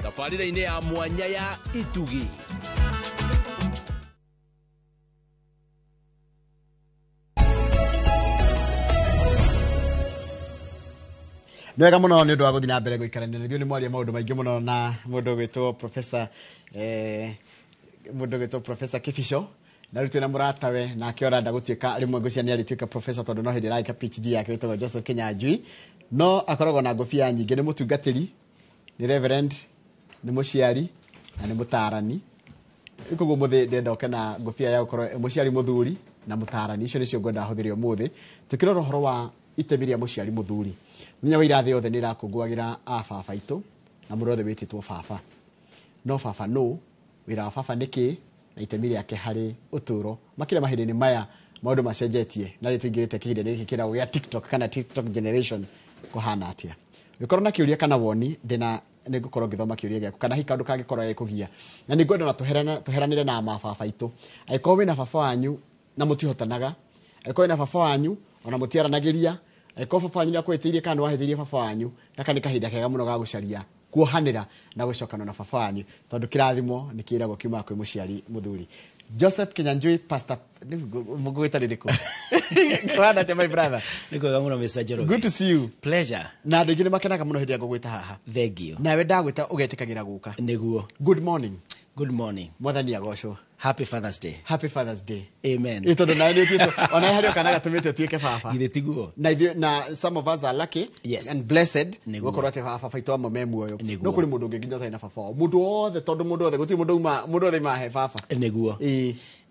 tabarĩra-inĩ ya mwanya ya Itugi. Nwega muno ni ndu wa guthi na mbere guikarania nithio ni mwaria maundu maingi muno na mundu gwitwo professor Kifisho na rutu na muratawe na akiora ndagutuika rimwe ngucia ni arituika professor tondu no hindi raika PhD yake witwa Joseph Kinyanjui no akoragwo na ngofia nyingi ni mutungatiri ni reverend ni muciari na ni mutarani ikugo muthi ndendoke na ngofia ya gukorwo muciari muthuri na mutarani icio nicio ngwenda huthire umuthi tukirora horo wa itemiria muciari muthuri Minya wa irathe yothe nira kungwagira baba itu na mundu othe wititwo baba no baba no wira baba niki na itemi yake hari uturo makire mahindini maya maundu macenjetie na ritungirite kihinde niki kirao ya TikTok kana TikTok generation kuhana atia ukorwo na kiuria kana woni ndina nigukorwo ngithoma kiuria giaku kana hi kandu kangikorwo gikugia na ningwenda na tuheranire na baba itu aikorwo wina baba wanyu na mutihotanaga aikorwo wina baba wanyu ona mutiaranagiria aikorwo baba wanyu ni akwetirie kana wahithirie baba wanyu na kana kahinda kega muno ga gucaria kuohanira na gucokana na baba wanyu tondu kirathimo ni kiragwo kiuma kwi muciari muthuri Joseph Kinyanjui pastor mugwita ririko kwana te my brother niko muno Mr. Joroge. Good to see you. Pleasure. Na andu ingi ni makenaga muno hindi ya gugwita haha. Thank you. Nawe ndagwita ugetikagira guka Niguo. Good morning. Good morning. Mwathani agocwo. Happy Father's Day. Happy Father's Day. Amen. Itondo na ni tito ona hari okanaga tumite tuike baba Githe tiguo. na some of us are lucky Yes. and blessed Niguo. ate baba itu amo memuoyo Niguo. no kuri mundu ngi nginya na baba mundu othe tondu mundu othe gutiri mundu othe mahe baba Niguo.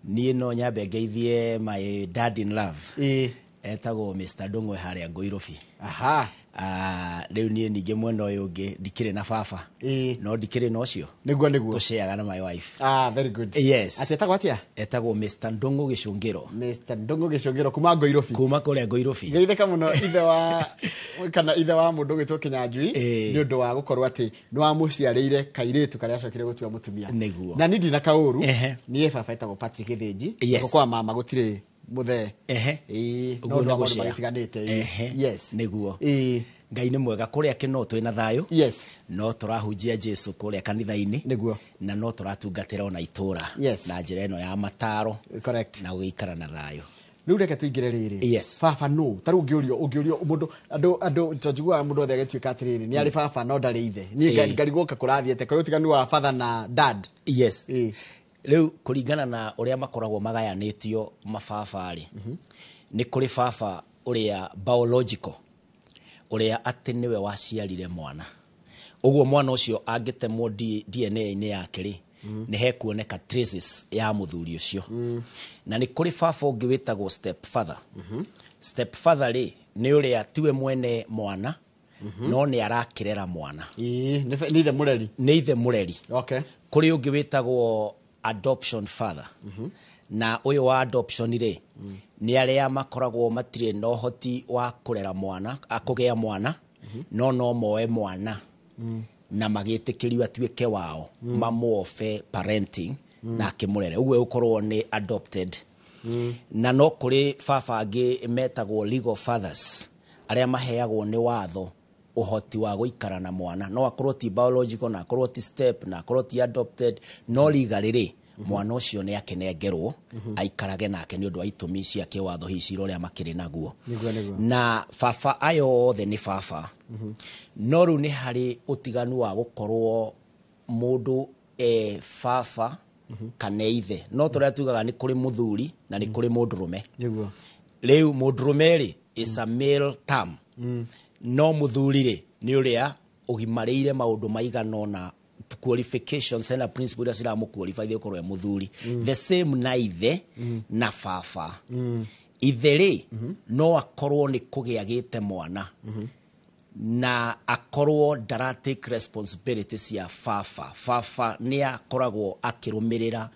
Niĩ no nyambe ngeithie my dad in love. Etagwo Mr. Ndung'we haria Ngoirobi. Aha. Riu niĩ ninge mwena uyu ungi ndikire na baba. No ndikire no cio. Niguo Tusheaga na my wife. Very good. Yes. Ati etagwo atia? Etagwo Mr. Ndung'u Gicungiro. Mr. Ndung'u Gicungiro kuma Ngoirobi. Kuma kuria Ngoirobi. Ngeitheka muno ithe wa mundu gwitwo Kinyanjui ni undu wa gukorwo ati ni wa muciarire kairitu karia acokire gutua mutumia. Niguo. Na nindi na kauru ni baba etagwo Patrick Githinji. Kwa mama gutire muthe uguo no gucia gutiganite yes niguo Ngai ni mwega kuria kino twina thayo yes no turahunjia Jesu kuria kanitha-ini niguo na no turatungatira ona itura yes. na njira ino ya mataro correct na guikara na thayo riu reke tuingire riri yes. Baba no taru ungiurio mundu andu tojugwa mundu othe agituika atiriri ni ari baba no ndari ithe ni ngariguka kurathiete kwa utiganu wa father na dad yes Riu kuringana na uria makoragwo magayanitio mababari ni kuri baba uria biological uria ati niwe waciarire mwana uguo mwana ucio angitemwo DNA-ini yake ri ni hekuoneka traces ya muthuri ucio na ni kuri baba ungi witagwo step father step father ri ni uria tiwe mwene mwana no ni arakirera mwana ni ithe mureri okay kuri ungi witagwo adoption father na uyu wa adoption ri ni aria makoragwo matire no hoti wa kurera mwana akugea mwana no moe mwana na magitikirio atuike wao mamuofe parenting na kimurere uwe ukorwo ni adopted na no kuri baba angi metagwo legal fathers aria maheagwo ni watho uhoti wa guikara na mwana no akorwo ti biological na akorwo ti step na akorwo ti adopted no legally ri mwana ucio ni akenengerwo aikarage nake ni undu wa itumi cia kiwatho hici roria makiri naguo na baba ayo othe ni baba no ru ni hari utiganu wa gukorwo mundu baba kana ithe no turia tugaga ni kuri muthuri na ni kuri mundurume riu mundurume ri is a male term no muthuri ri ni uria ugimarire maundu maigana na qualifications and principle ya sira mu qualify the korwe muthuri the same na ithe na baba ithe ri no akorwo ni kugiagite mwana na akorwo dara take responsibilities ya baba ni akoragwo akirumirira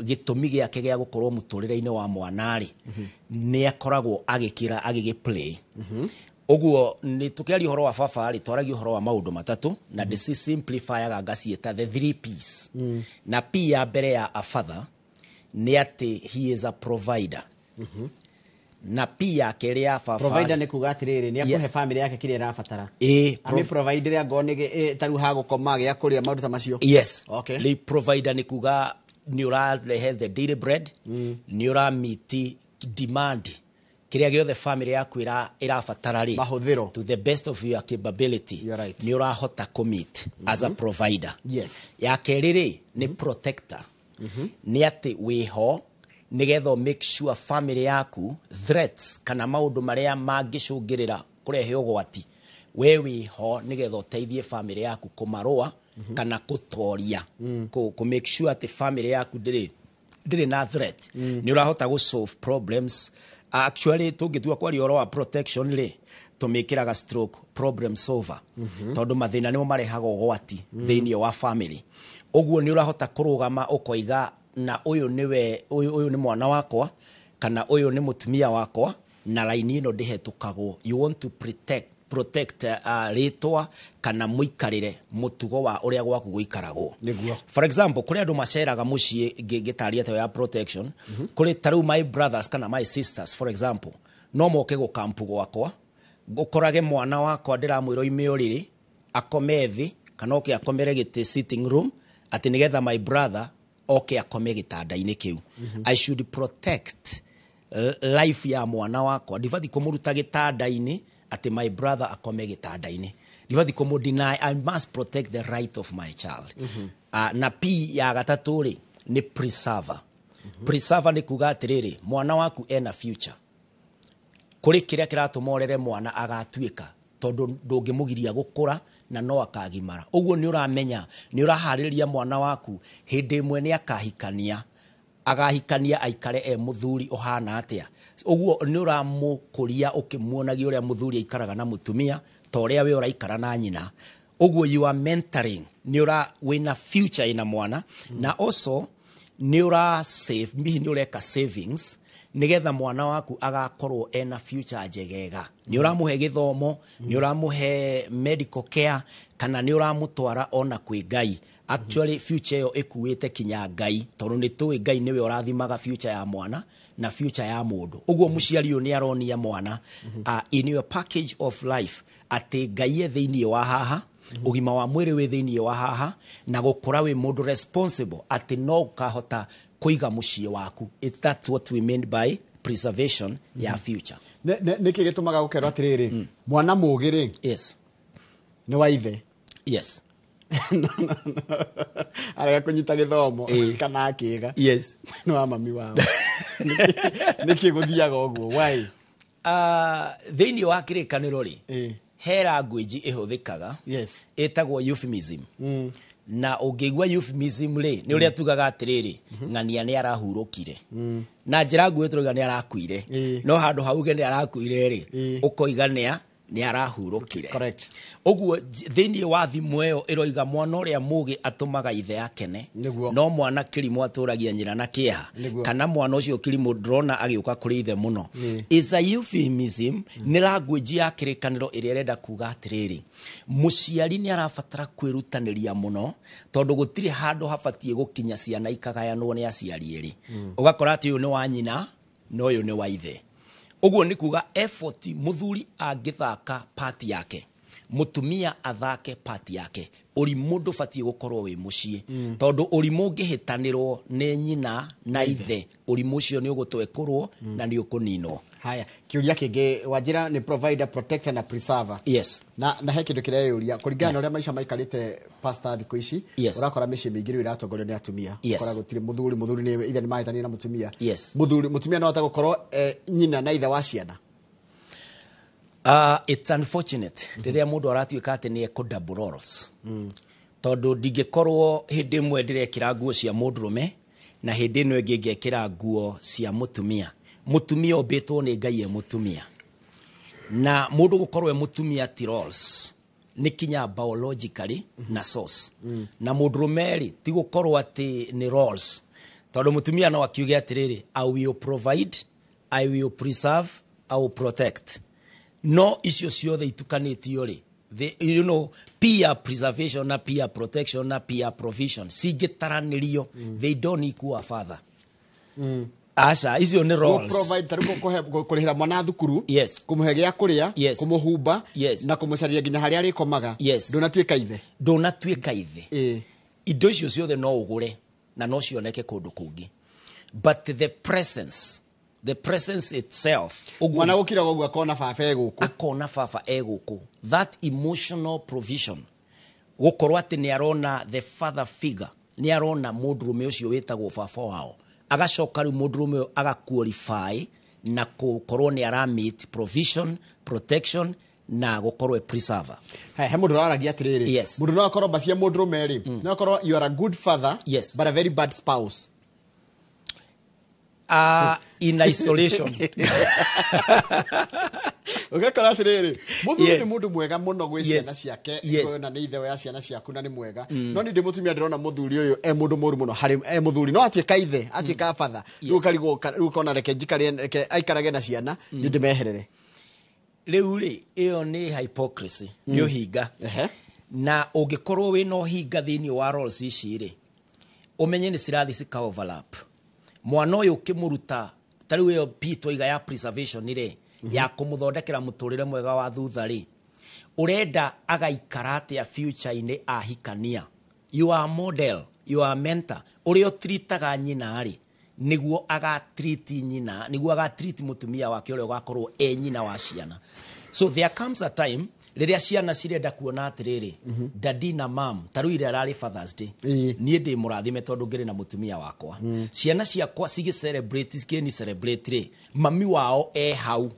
gitumi giake gia gukorwo muturire-ini wa mwana ri ni akoragwo agikira agigiplay oguo ni tukiari horo wa baba ri twaragi horo wa maundu matatu na disi simplify ga gacieta the 3 P's na P ya mbere ya a father ni ati he is a provider na P yake ĩrĩa ya baba provider nĩ kuga atĩrĩrĩ nĩ akuhe Yes. family yake kĩrĩa ĩrabatara ĩ ami provider ya ngone taru ha gũkoma gĩa kũrĩa maũndũ ta macio yes Okay. Rĩu provider nĩ kuga nĩ ũrarehe the daily bread nĩ ũramiti demand kĩrĩa gĩothe family yaku ĩrabatara rĩ mahũthĩro to the best of your capability You're right. nĩ ũrahota commit as a provider yes ya kerĩ rĩ nĩ protector nĩ atĩ wĩho nĩgetha make sure family yaku threats kana maũndũ marĩa mangĩcũngĩrĩra kũrehe ũgwati we wĩho nĩgetha ũteithie family yaku kũmarũa kana kũtoria kũ make sure atĩ family yaku ndĩrĩ na threat nĩ ũrahota gũ solve problems actually tũngĩtua kwaria ũhoro wa protection rĩ tũmĩkĩraga stroke problem solver tondũ mathĩna nĩmo marehaga ũgwati thĩinĩ wa family ũguo nĩ ũrahota kũrũgama ũkoiga na ũyũ nĩ mwana wakwa kana ũyũ nĩ mũtumia wakwa na raini ĩno ndĩhetũkagwo you want to protect rĩtwa kana mũikarĩre mũtugo wa ũrĩa gwaku gũikaragwo Nĩguo. for example kũrĩ andũ maceraga mũciĩ ngĩtaria ta ya protection kũrĩ tarĩu my brothers kana my sisters for example no moke gũkampu gwakwa ũkorage mwana wakwa ndĩramwĩra oime ũrĩrĩ akome thĩ kana oke akomere gĩtĩ sitting room atĩ nĩgetha my brother oke akome gĩtanda-inĩ kĩu I should protect life ya mwana wakwa ndibati kũmũruta gĩtanda-inĩ atĩ my brother akome gĩtanda-inĩ ndibati kũmũ-deny I must protect the right of my child na P ya gatatũ rĩ nĩ preserver preserver nĩ kuga atĩrĩrĩ mwana waku ena future kũrĩ kĩrĩa kĩratũma ũrere mwana agatuĩka tondũ ndũngĩmũgiria gũkũra na no akagimara ũguo nĩ ũramenya nĩ ũraharĩria mwana waku hĩndĩ ĩmwe nĩ akahikania agahikania aikare mũthuri ũhana atĩa ũguo nĩ ũramũkũria ũkĩmuonagia ũrĩa mũthuri aikaraga na mũtumia ta ũrĩa we ũraikara na nyina ũguo you are mentoring nĩ wĩna future ina mwana na also nĩ ũra save mihi nĩ ũreka savings nĩgetha mwana waku agakorwo ena future njegega nĩ ũramũhe gĩthomo nĩ ũramũhe medical care kana nĩ ũramũtwara ona kwĩ Ngai actually future ĩyo ĩkuĩte kinya Ngai tondũ nĩ tũĩ Ngai nĩwe ũrathimaga future ya mwana na future ya mũndũ ũguo mũciari ũyũ nĩ aronia mwana in your package of life atĩ Ngai thĩinĩ wa haha ũgima wa mwĩrĩ wĩ thĩinĩ wa haha na gũkũra wĩ mũndũ responsible atĩ no ũkahota kuiga muciĩ waku that's what we mean by preservation ya future nĩkĩ gĩtũmaga gũkerwo atĩrĩrĩ mwana mũũgĩ rĩ yes nĩ wa ithe yes arega kũnyita gĩthomo kana akĩga yes nĩ wa mami wao nĩkĩ gũthiaga ũguo why thĩinĩ wa kĩrĩkanĩro rĩ he language ĩhũthĩkaga yes ĩtagwo euphemism na ũngĩigua euphemism rĩ nĩ ũrĩa tugaga atĩrĩrĩ ng'ania nĩ arahurũkire na njĩra nguhĩ tũrauga nĩ arakuire no handũ hauge nĩ arakuire rĩ ũkoiga nĩ arahurũkire correct ũguo thĩinĩ wa thimũ ĩyo ĩroiga mwana ũrĩa mũũgĩ atũmaga ithe akene no mwana kĩrimũ atũragia nyina na kĩeha kana mwana ũcio kĩrimũ ndrona agĩũka kũrĩ ithe mũno is a euphemism nĩ language ya kĩrĩkanĩro ĩrĩa ĩrenda kuga atĩrĩrĩ mũciari nĩ arabatara kwĩrutanĩria mũno tondũ gũtirĩ handũ habatiĩ gũkinya ciana ikagayanwo nĩ aciari erĩ ũgakora atĩ ũyũ nĩ wa nyina no ũyũ nĩ wa ithe ũguo nĩ kuga effort mũthuri angĩthaka part yake mũtumia athake part yake ũrimũ ndũbatiĩ gũkorwo wĩ mũciĩ tondũ ũrimũ ũngĩhĩtanĩrwo nĩ nyina na ithe ũrimũ ũcio nĩ ũgũtwekorwo na nĩ ũkũninwo haya kĩũria kĩngĩ Wanjĩra nĩ provider protector na preserver yes na he kĩndũ kĩrĩa yũria kũringana na ũrĩa maica maikarĩte pastor thikũ ici ũrakora mĩciĩ mĩingĩ rĩu ĩratongorio nĩ atumia ũkora gũtirĩ mũthuri nĩ ithe nĩ mahĩtania na mũtumia mũtumia no ahota gũkorwo nyina na ithe wa ciana it's unfortunate rĩrĩa mũndũ aratuĩka atĩ nĩ ekũ double roles tondũ ndingĩkorwo hĩndĩ ĩmwe ndĩrekĩra nguo cia mũndũrũme na hĩndĩ ĩno ĩngĩ ngekĩra nguo cia mũtumia mũtumia ũmbĩtwo nĩ Ngai mũtumia na mũndũ gũkorwo mũtumia ti roles nĩ kinya biologically na source na mũndũrũme rĩ ti gũkorwo atĩ nĩ roles tondũ mũtumia no akiuge atĩrĩrĩ I will provide I will preserve I will protect no icio ciothe itukanĩtio rĩ you know peer preservation na peer protection na peer provision singĩtaranĩrio they don't equal a father Aca icio nĩ roles. Provide tariko kurihira mwana thukuru, Yes. kumuhe gya kuria, Yes. kumuhumba, Yes. na kumucaria nginya haria arikomaga. Yes. Ndunatuika ithe. Ndũnatuĩka ithe. Indo icio ciothe no ũgũre na no cioneke kũndũ kũngĩ. But the presence itself, Mwana gukira gogwa kona baba eguku. akona baba egũkũ, that emotional provision, gũkorwo atĩ nĩ arona the father figure, nĩ arona mũndũrũme ũcio wĩtagwo baba wao, agacoka rĩu mũndũrũme ũyũ agaqualify na gũkorwo nĩ aramit provision, protection na gũkorwo preserver. He mundu araragia atiriri. Yes. Mundu no akorwo bacia mũndũrũme ri. No akorwo you are a good father, Yes. but a very bad spouse. In isolation. Ugakora atiriri. Mũthuri Yes. nĩ mũndũ mwega mũno gwĩ Yes. ciana ciake, Yes. na nĩ ithe wa ciana ciaku na nĩ mwega. No ni ndimutumia ndirona mũthuri ũyũ mũndũ mũru mũno harĩ mũthuri. No atuĩka ithe, atuĩka father. Rĩu kona reke njikare aikarage na ciana, ni ndimeherere. Rĩu rĩ, ĩyo nĩ hypocrisy, nĩ ũhinga. Na ũngĩkorwo wĩna ũhinga thĩinĩ wa roles ici rĩ, ũmenye nĩ cirathi cika overlap. Mwana ũyũ ũkĩmũruta, ta rĩu ĩyo pitwo iga ya preservation rĩ, ya kũmũthondekera mũtũrĩre mwega wa thutha rĩ, ũrenda agaikara atĩa future-inĩ ahikania. You are model, you are mentor. Ũrĩa ũtiritaga nyina rĩ, niguo agatreat nyina, niguo agatreat mũtumia wake ũrĩa ũgakorwo nyina wa ciana. So there comes a time rĩrĩa ciana cirenda kuona atĩrĩrĩ, daddy na mom, ta rĩu ĩrĩa ararĩ Father's Day, niĩ ndĩ mũrathime tondũ ngĩrĩ na mũtumia wakwa. Ciana ciakwa celebrate rĩ, mami wao hau.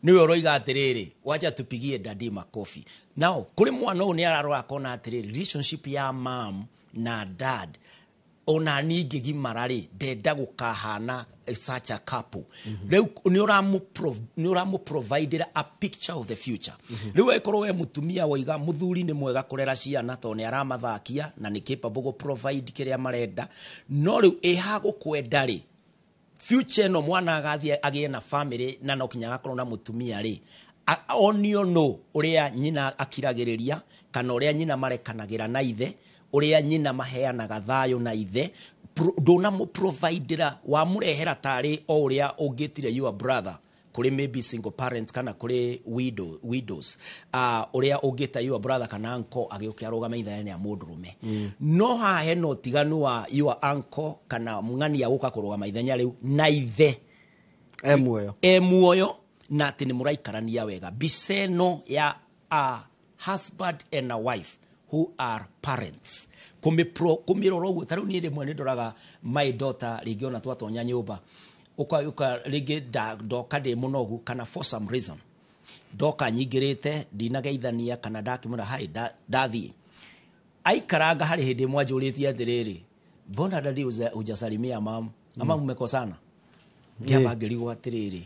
Niwe ũroiga atĩrĩrĩ, wacha tupigie daddy makofi. Now, kũrĩ mwana ũyũ nĩ ararora akona atĩrĩrĩ, relationship ya mom na dad, ona ningĩ gimara rĩ, ndenda gũkahana such a couple. Rĩu nĩ ũramũprovidera a picture of the future. Rĩu wĩkorwo we mũtumia woiga mũthuri nĩ mwega kũrera ciana tondũ nĩ aramathakia na nĩ capable gũ-provide kĩrĩa marenda. No rĩu gũkwenda rĩ, future no mwana agathiĩ agĩe na family na no kinya agakorwo na mũtumia rĩ, onio no ũrĩa nyina akiragĩrĩria kana ũrĩa nyina marekanagĩra na ithe, ũrĩa nyina maheanaga thayũ na ithe, ndũnamũprovidera wamũrehera tarĩ o ũrĩa ũngĩtire your brother kuri maybe single parents kana kuri widows, ũrĩa ũngĩta your brother kana uncle agĩũkia arũgama ithaĩnĩ ya mũndũrũme. No haha hena ũtiganu wa your uncle kana mũng'ania gũka kũrũgama ithenya rĩu na ithe muoyo na atĩ nĩ mũraikarania wega. Mbica ĩno ya a husband and a wife who are parents, kumĩrora ũguo. Ta rĩu niĩ rĩmwe nĩ ndoraga my daughter rĩngĩ ona twatonya nyũmba, uka rĩngĩ ndoka ndĩ mũnogu kana for some reason ndoka nyingĩrĩte ndinageithania kana ndakĩmũra hai ndathiĩ aikaranga harĩ hĩndĩ mwanjũrĩtie atĩrĩrĩ, mbona dadi hujasalimia mama ama mmekosana? Kĩamba ngĩrigwo atĩrĩrĩ,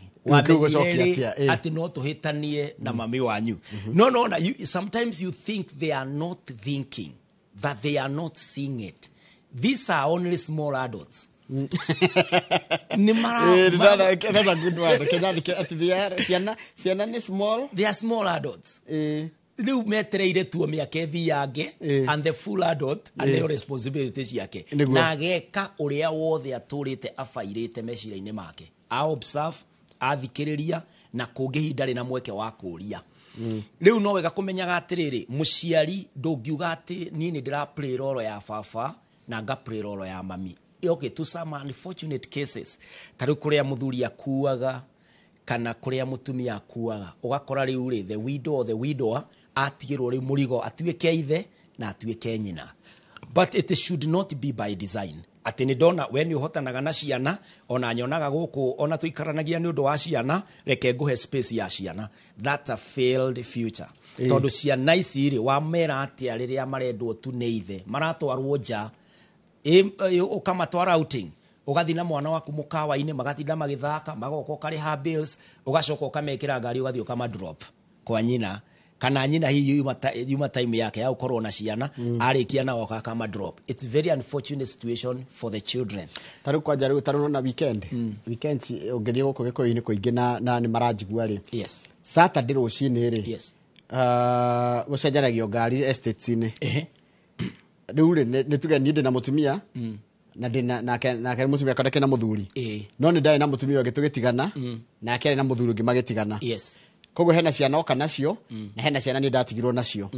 ati no tũhĩtanie na mami wanyu. No, sometimes you think they are not thinking, that they are not seeing it. These are only small adults. That's a good one. Siana small. They are small adults. Rĩu metereire tuo mĩaka ĩthiange and the full adult and the responsibilities yake. Na ageka ũrĩa wothe atũrĩte abairĩte meciria-inĩ make. Observe, athikĩrĩria na kũngĩ hinda na mweke wa kũria. Rĩu no wega kũmenyaga atĩrĩrĩ, mũciari ndũngiuga atĩ niĩ nĩ ndĩra play role ya baba na nga play role ya mami. Okay, to some unfortunate cases, ta rĩu kũrĩa mũthuri akuaga kana kũrĩa mũtumia akuaga, ũgakora rĩu rĩ, the widow or the widower atigĩrwo rĩu mũrigo atuĩke ithe na atuĩke nyina. But it should not be by design. Atĩ nĩ ndona we nĩ ũhotanaga na ciana, ona nyonaga gũkũ ona tũikaranagia nĩ ũndũ wa ciana, reke ngũhe space ya ciana. That's a failed future. Tondũ ciana ici rĩ, wamera atĩa rĩrĩa marendwo tu nĩ ithe, maratwarwo nja, ũkamatwara outing, ũgathi na mwana waku mũkawa-inĩ, magatinda magĩthaka, magoka ũkarĩha bills, ũgacoka ũkamekĩra ngari ũgathi ũkamadrop kwa nyina, kana nyina hii yuma time yake ya ukorwo na ciana arĩkia na oka akamadrop. It's very unfortunate situation for the children. Taru kwa jaru taru na weekend ũngĩthiĩ gũkũ gĩkũyũ-inĩ kũingĩ na nĩ maranjigua rĩ. Yes. Saturday rũcinĩ rĩ. Yes. Gũcenjanagio ngari estates-inĩ. Rĩu rĩ nĩ tuge niĩ ndĩ na mũtumia na ndina na mutumia kadake na muthuri Eh. no ni ndai na mutumia wange tugitigana na akere na muthuri ungi magitigana Yes. koguo hena ciana oka nacio na hena ciana ni ndatigirwo nacio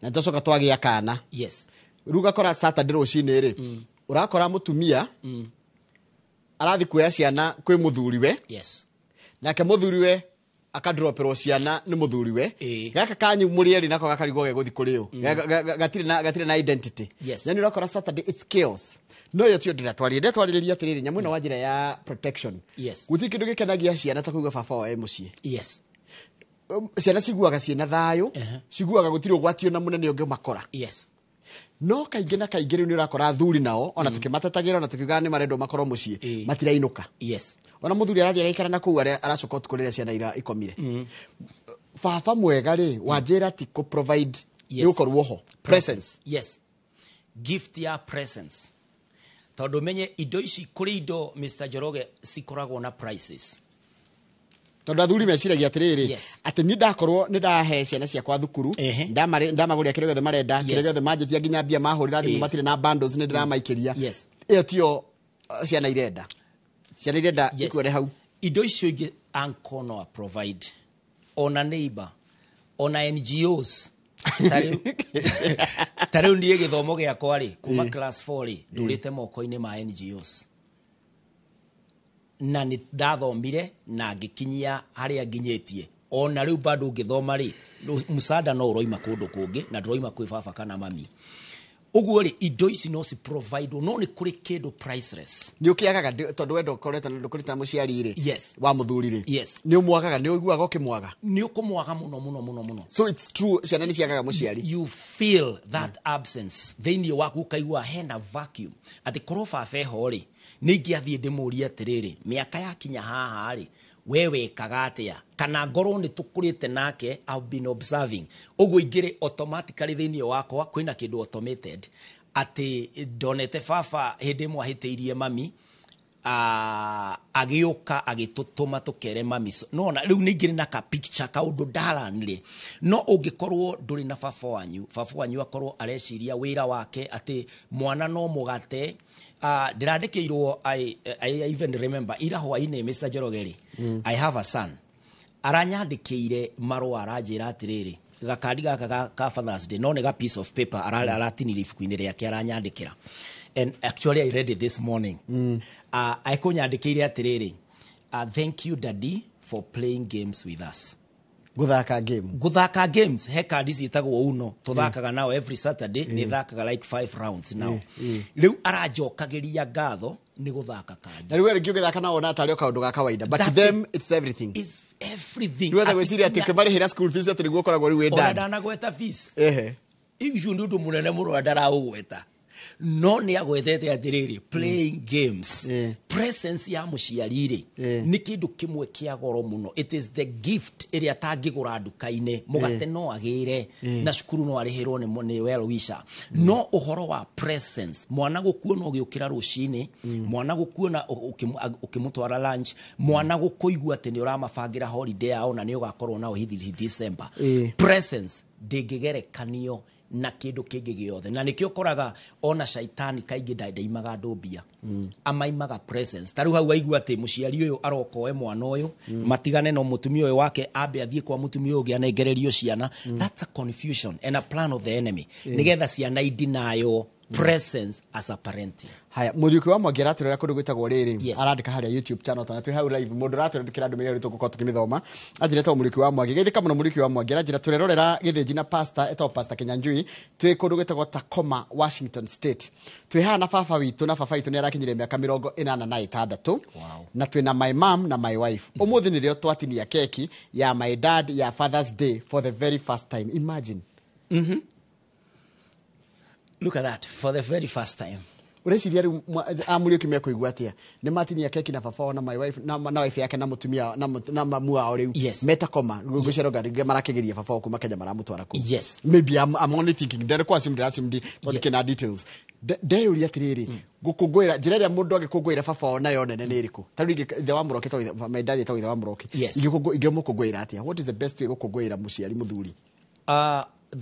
na tucoka twagia kana Yes. ruga kora Saturday rucini ri urakora mutumia arathi kuya ciana kwi muthuriwe Yes. nake muthuriwe akadroperwo ciana ni muthuriwe Eh. gaka kanyu murieri nako gakarigwo ge guthi kuriyo gatire na identity Yes. yani urakora Saturday it's chaos no yo tio ndatwaririria atiriri nyamu ino wa njira ya protection Yes. guti kindu gikenagia ciana ta kuiga baba wa mucie Yes. ciana ciguaga ciena thayo ciguaga gutiri ugwatio na munene ungi makora Yes. no kaingĩ na kaingĩ rĩu nĩ ũrakora thuri nao ona tũkĩmatetagĩra ona tũkiugaga nĩ marendwo makorwo mũciĩ matirainuka Yes. ona mũthuri arathiĩ agaikara na kũu aracoka ũtukũ rĩrĩa ciana ira ikomire baba mwega rĩ wanjĩra ti kũ provide Yes. nĩ ũkorwo ho presence Yes. Gift ya presence. Tondũ menye indo ici kũrĩ indo Mr. Njoroge cikoragwo na prices. tondũ athuri meciragia atĩrĩrĩ Yes. atĩ ni ndakorwo nĩ ndahe ciana ciakwa thukuru ndamagũria kĩrĩa gĩothe marenda kĩrĩa gĩothe manjĩtia nginya mbia mahũrĩra thimũ matirĩ na bundles nĩ ndĩramaikĩria Yes. ĩyo tio ciana irenda ikuore hau Indo icio ingĩ uncle no provide. Ona neighbor, ona NGOs. Tarĩu niĩ gĩthomo gĩakwa rĩ kuma class 4 rĩ ndũrĩte moko-inĩ ma NGOs. Na nĩ ndathomire na ngĩkinyia harĩa nginyĩtie. Ona rĩu bado ngĩthoma rĩ msaada no ũroima kũndũ kũngĩ na ndũroima kwĩ baba kana mami. Ũguo rĩ indo ici no ci provide no nĩ kũrĩ kĩndũ priceless. Nĩ ũkĩagaga tondũ wendo ũkoretwo ndũkũrĩta mũciari rĩ Yes. wa mũthuri rĩ Yes. nĩ ũmwagaga nĩ ũiguaga ũkĩmwaga Nĩ ũkũmwaga mũno. so it's true ciana nĩ ciagaga mũciari You feel that absence thĩinĩ waku ũkaigua hena vacuum atĩ korwo baba eho rĩ nĩ ingĩathiĩ ndĩmũrie atĩrĩrĩ mĩaka yakinya haha rĩ we wekaga atĩa kana ngorwo nĩ tũkũrĩte nake I've been observing ũguo ingĩrĩ automatically thĩinĩ wakwa kwĩna kĩndũ automated atĩ ndonete baba hĩndĩ ĩmwe ahĩtĩirie mami agĩũka agĩtũtũma tũkere mami no na rĩu nĩ ingĩrĩ na ka picture kaũndũ ndaranire no ũngĩkorwo ndũrĩ na baba wanyu akorwo areciria wĩra wake atĩ mwana no mũgate ndĩrandĩkĩirwo I even remember ira hwainĩ Mr. Njoroge I have a son aranyandĩkĩire marũa aranjĩra atĩrĩrĩ gakandi gaka ka Father's Day no nĩ ga piece of paper aratinire ibuku-inĩ rĩake aranyandĩkĩra. And actually I read it this morning. Aikũnyandĩkĩire atĩrĩrĩ thank you daddy for playing games with us. Gũthaka games he kandi ciĩtagwo uno tũthakaga nao every Saturday nĩ thakaga like 5 rounds now. Rĩu aranjokagĩria ngatho nĩ gũthaka kandi. Na rĩu rĩngĩ ũgĩthaka nao na tarĩ kaũndũ ga kawaida but to them it's everything. It's everything. Rĩu othe gwĩciria atĩ kĩmarĩhĩra school fees atĩ nĩguo ũkoragwo rĩu wĩ dad. Ndanagweta fees. Icio nĩ ũndũ mũnene mũno ndaraũgweta. No nĩ agwetete atĩrĩrĩ playing games. Presence ya mũciari rĩ nĩ kĩndũ kĩmwe kĩa goro mũno. It is the gift ĩrĩa tangĩgũra nduka-inĩ mũgate no agĩre na cukuru no arĩhĩrwo nĩ well wisher. No ũhoro wa presence mwana gũkuona ũgĩũkĩra rũcinĩ mwana gũkuona ũkĩmũtwara lunch mwana gũkũigua atĩ nĩ ũramabangĩra holiday yao na nĩ ũgakorwo nao hithi December. Presence ndĩngĩgerekanio na kĩndũ kĩngĩ gĩothe na nĩkĩo ũkoraga ona shaitani kaingĩ ndaimaga andũ mbia amaimaga presence tarĩu hau aigua atĩ mũciari ũyũ aroka oe mwana ũyũ matigane no mũtumia ũyũ wake ambe athiĩ kwa mũtumia ũyũ ũngĩ anengererio ciana. That's a confusion and a plan of the enemy nĩgetha ciana idinayo presence as a parenting. Haya Mũriũki wa Mwangi aratwĩra kũndũ gwĩtagwo rĩrĩ arandĩka harĩa YouTube channel twana twĩ hau live mũndũ aratwĩra ndũmĩrĩri tũgũkorwo tũkĩmĩthoma anjĩra ta Mũriũki wa Mwangi geithĩka mũno Mũriũki wa Mwangi aranjĩra tũrerorera gĩthĩnji na pastor etagwo Pastor Kinyanjui twĩ kũndũ gwĩtagwo Tacoma Washington State twĩ haha na baba witũ nĩ arakinyire mĩaka 86 na twĩ na my mom na my wife ũmũthĩ nĩrĩo twatinia keki ya my dad ya Father's Day for the very first time. Imagine. Look at that, for the very first time. Ureciria rĩu Mũriũki mekũigua atĩa nĩ matinia keki na baba na my wife na wife yake na mũtumia na mamu wao rĩu metakoma rũgũceroga rĩngĩ marakĩgeria baba kuma Kenya maramũtwara kũ. Yes. Maybe I'm only thinking ndere kwa assume tondũ kina details ndeyũria atĩrĩrĩ gũkũngũĩra njĩra ĩrĩa mũndũ agĩkũngũĩra baba nayo nene nĩ ĩrĩkũ tarĩu ithe wa Mũroki to my dad etagwo ithe wa Mũroki ingĩmũkũngũĩra atĩa what is the best way gũkũngũĩra mũciari mũthuri?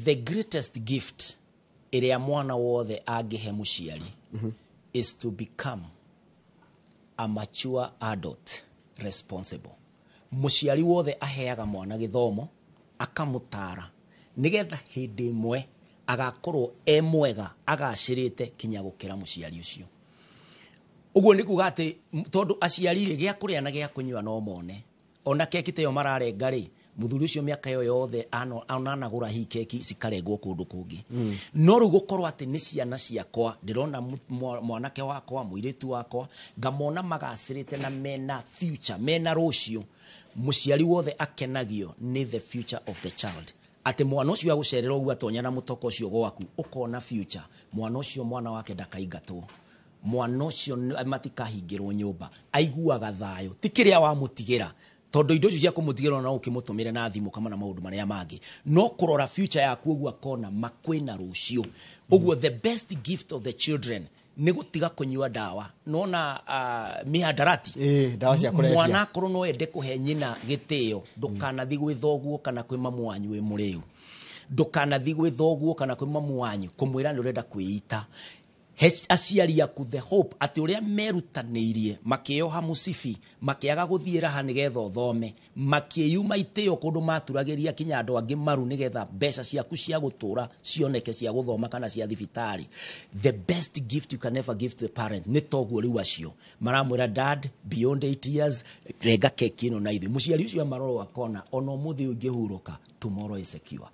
The greatest gift ĩrĩa mwana wothe angĩhe mũciari is to become a mature adult responsible. Muciari wothe aheaga mwana githomo akamutara nigetha hindi imwe agakorwo mwega agacirite kinya gukira muciari ucio. Uguo ni kuga ati tondu aciari ri gia kuria na gia kunywa no mone ona keki teyo mararenga ri muthuri ucio miaka yo yothe anagura hi keki cikarengwo kundu kungi no ru gukorwo ati ni ciana ciakwa ndirona mwanake wakwa muiritu wakwa ngamona magacirite na mena future mena rucio muciari wothe akenagio ni the future of the child. Ati mwana ucio agucererwo ugu atonya na mutoko ucio gwaku ukona future mwana ucio mwana wake ndakaigatwo mwana ucio matikahingirwo nyumba aiguaga thayo tikiria wa mutigira tondu indo cia kumutigira na ukimutumire na thimu kama na maundu maria mangi no kurora future yaku ugu akona makwina rucio. Uguo the best gift of the children ni gutiga kunyua dawa nona mihadarati dawa cia kulevya mwana akoro no ende kuhe nyina gitio ndukanathi gwithoguo kana kwi mamu wanyu wi muriu ndukanathi gwithoguo kana kwi mamu wanyu kumwira ni urenda kwiita aciari aku the hope ati uria merutanirie makioha musibi makiaga guthiira ha nigetha thome makiyuma iteo kundu maturagiria kinya andu angi maru nigetha mbeca ciaku cia gutura cioneke cia guthoma kana cia thibitari. The best gift you can ever give to the parent ni toguo riu acio maramwira dad beyond 8 years rega keki ino na ithi muciari ucio maroro akona ono muthi ungihuruka tomorrow is secure.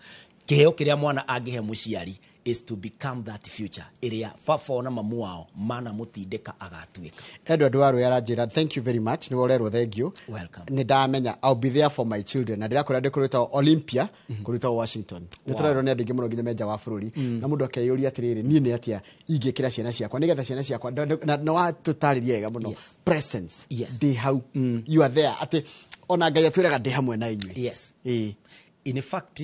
Kiheo kiria mwana angihe muciari is to become that future area fafo na mamu wao mana mutindeka agatuika. Edward Waru yaranjira thank you very much ni worerwo thank you. Welcome. Ni ndamenya I'll be there for my children na ndirakora ndikuruta Olympia kuruta Washington. Niturero ni andingi muno nginya meja wa bururi na mundu akeyuria atiriri ni ni atia ingikira ciana ciakwa nigetha ciana ciakwa na watutaririe wega muno presence they how you are there ati ona ngai atwiraga ndi hamwe na inywe. Yes. In fact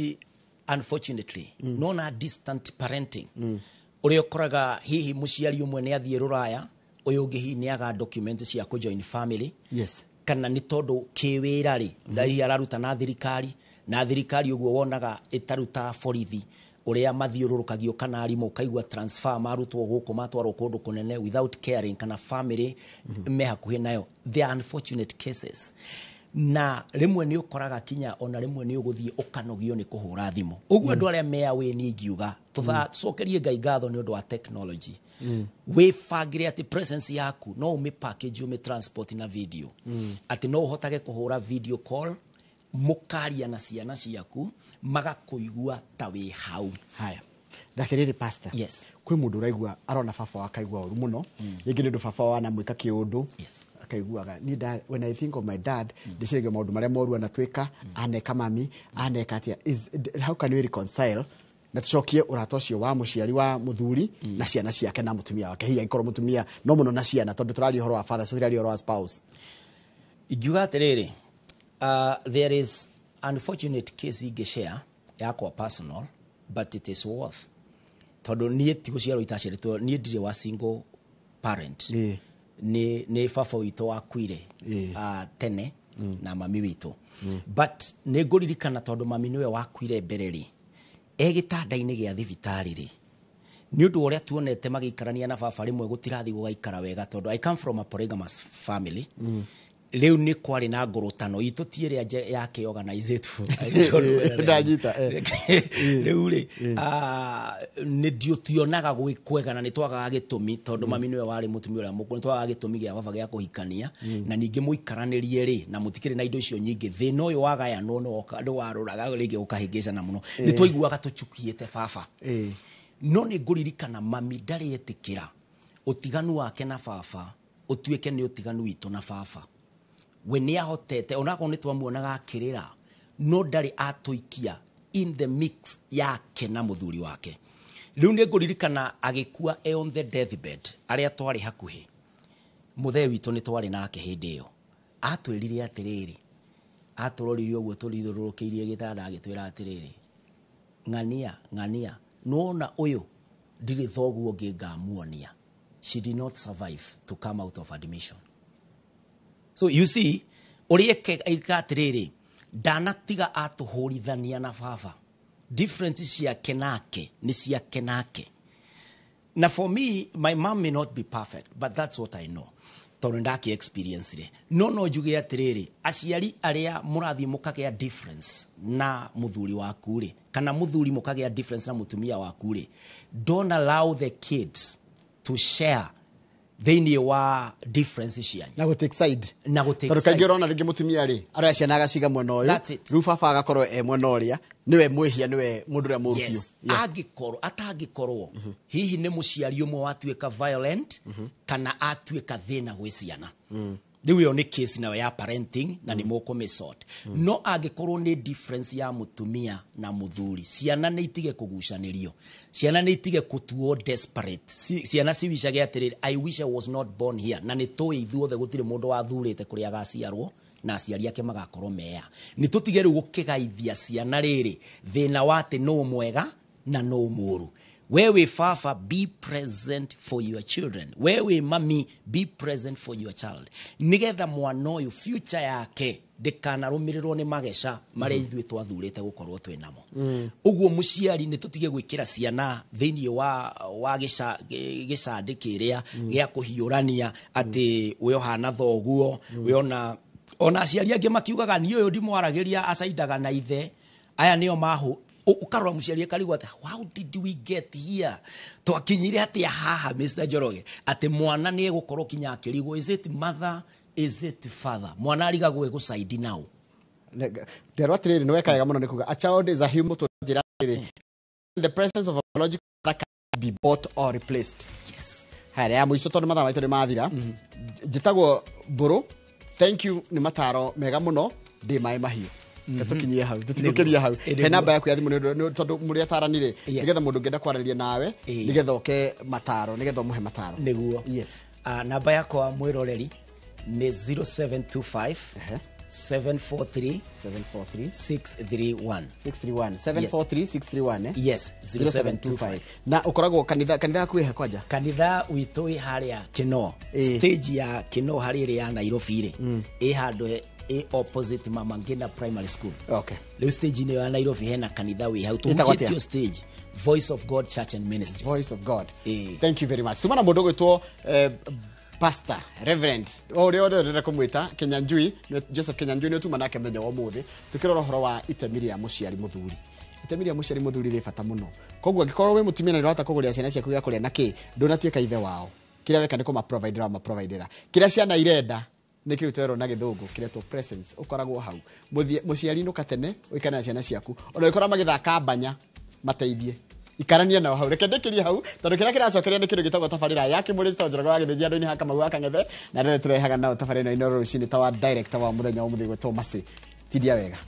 unfortunately nona distant parenting uri okoraga hihi muciari umwe ni athie ruraya uyu ungi hihi ni aga document cia ku join family kana ni tondu kiwira ri ndari araruta na thirikari uguo wonaga itaruta borithi uria mathiururukagio kana arimu kaigwa transfer marutwo guku matwarwo kundu kunene without caring kana family me hakuhi nayo. There are unfortunate cases na rimwe ni ukoraga kinya ona rimwe ni uguthie ukanogio ni kuhura thimu uguo andu aria mea we ni ngiuga tuthacokerie ngai ngatho ni undu wa technology we fagire ati presence yaku no umi package umi transport na video ati no uhotage kuhura video call mukaria na ciana ciaku magakuigua ta we hau. Haya ndathiriri pastor yes kwi mundu uraigua arona baba wakaigua uru muno ringi ndu baba wana mwika kiundu akaiguaga ni dad when I think of my dad ndicirege maundu maria moru anatwika aneka mami aneka atia is how can we reconcile na tucokie urato cio wa muciari wa muthuri na ciana ciake na mutumia wake hiya ikoro mutumia no muno na ciana tondu turari horo wa father so turari horo wa spouse igiuga atiriri there is unfortunate case igeshare yakwa personal but it is worth tondu nie tiguciaro itaciritwo nie ndire wa single parent ni baba witũ wakuire tene na mami witũ but nĩ ngũririkana tondũ mami nĩwe wakuire mbere ri gĩtanda-inĩ gĩa thibitarĩ ri nĩ ũndũ ũrĩa tuonete magĩikarania na baba rĩmwe gũtirathi gũgaikara wega tondũ I come from a polygamous family riu ni kwari na ngurutano itu tiere yake organize tu ndanyita riu ri ni tionaga gwikwega na ni twagaga gitumi tondu mami niwe wari mutumi uria muku ni twagaga gitumi gia baba gia kuhikania na ningi muikaranirie ri na mutikire na indo icio nyingi thina uyu wagaya no ndu waruraga ringi ukahingica na muno ni twaiguaga tuchukiete baba no ni nguririkana mami ndari etikira utiganu wake na baba utuike ni utiganu witu na baba we ni ahotete onako ni twamuonaga akirira no ndari atuikia in the mix yake na muthuri wake riu ni nguririkana agikua on the deathbed aria twari hakuhi muthe witu ni twari nake hindi iyo atwirire atiriri aturoririo uguo turithurukirie gitanda agitwira atiriri ng'ania nona uyu ndiri thoguo ngingamuonia she did not survive to come out of admission. So you see, urieke ikatiriri danatiga atuhurithania na baba difference cia kenake ni cia kenake na for me my mom may not be perfect, but that's what I know. Tondå ndaki experience re no njuge atiriri aciari aria murathi mukagea difference na muthuri waku ri kana muthuri mukagea difference na mutumia waku ri, don't allow the kids to share thĩinĩ wa difference cianyu na go take side na go take tondũ side. kaingĩ ũrona rĩngĩ mũtumia rĩ aroya ciana agaciga mwena ũyũ rĩu baba agakorwo mwena ũrĩa niwe mwĩhia niwe mũndũ ũrĩa mũũru biũ. atangĩkorwo hihi nĩ mũciari ũmwe watuĩka violent kana atuĩka thĩna gwĩ ciana, rĩu ĩyo nĩ case nayo ya parenting na nĩ mũkũmĩsort. No angĩkorwo nĩ difference ya mũtumia na mũthuri, ciana nĩ itige kũgucanĩrio, ciana nĩ itige kũtuo desperate, ciana ciwicage atĩrĩrĩ I wish I was not born here, na nĩ tũĩ ithuothe gũtirĩ mũndũ wathurĩte kũrĩa agaciarwo na aciari ake magakorwo mea. Nĩ tũtige rĩu gũkĩgaithia ciana rĩrĩ thĩna wa atĩ no mwega na no mũũru. Wewe Fafa, be present for your children. Wewe mami, be present for your child. Nigetha mwana ũyũ future yake ndĩkanarũmĩrĩrwo nĩ mageca marĩa ithuĩ twathurĩte gũkorwo twĩ namo. Ũguo mũciari nĩ tũtige gwĩkĩra ciana thĩinĩ wa gĩcandĩ kĩrĩa gĩa kũhiũrania atĩ we ũhana thoguo, we ona aciari angĩ makiugaga ni ũyũ ndimwaragĩria acaindaga na ithe, aya nĩo mahu ukarora mũciari akarigwo ati how did we get here, twakinyire atia haha Mr. Njoroge, ati mwana nĩ egũkorwo kinya akĩrigwo is it mother, is it father, mwana arigagwo egũcaidi nao. Nderwa atĩrĩrĩ nĩ wekaga mũno nĩ kuga a child is a human to njĩra atĩrĩrĩ the presence of a biological father can be bought or replaced. Yes. Haya ya mũico tondũ mathaa maitũ nĩ mathira njĩtagwo Mbũrũ, thank you nĩ mataro mega mũno ndĩ maĩ mahiũ tukinyie hau tutikukiria hau he namba yaku ya thimu nĩ tondũ mũrĩa taranire nigetha mũndũ ngenda kwarĩria nawe nigetha oke mataro nigetha umuhe mataro niguo. Yes. Namba yakwa mwĩroreri nĩ 0725 743 631 743 yes 0725. Na ukoragwo kanitha yaku ĩhe kwanja? Kanitha witũ ĩ harĩa Kinoo, stage ya Kinoo harĩa ĩrĩ ya Nairobi rĩ ĩ handũ opposite Mama Ngina Primary School. Okay. Leo stage ino ya Nairobi hena kanitha we how to get stage Voice of God Church and Ministries. Voice of God. Thank you very much. Tumana mũndũ gwĩtwo Pastor Reverend ũrĩa ũrenda kũmwĩta Kenyanjui, Joseph Kenyanjui nĩ tuma nake mũthenya wa ũmũthĩ tukĩrora ũhoro wa itemi rĩa mũciari mũthuri. Itemi rĩa mũciari mũthuri rĩ bata mũno. Koguo angĩkorwo wĩ mũtumia na nĩũrahota kũgũrĩra ciana ciaku gĩa kũrĩa na kĩ ndũnatuĩka ithe wao, kĩrĩa weka nĩ kũma-providera kĩrĩa ciana irenda nĩ kĩu twerwo na gĩthũngũ kĩretwo presence ũkoragwo hau. Mũciari nũka tene ũikane na ciana ciaku, ona ũkora magĩthaka mbanya mateithie ikarania nao hau, reke ndĩkĩrie hau tondũ kĩrĩa kĩracokeria nĩ kĩndũ gĩtagwo tabarĩra ya Kĩmũrĩci Njoroge wa Gĩthĩnji andũ-inĩ ha Kamau wa Kang'ethe, na rĩrĩa tũrehaga nao tabarĩra ĩno rũcinĩ ta wa director wa mũthenya wa mũthĩ gwĩtwo Mercy Tidia wega.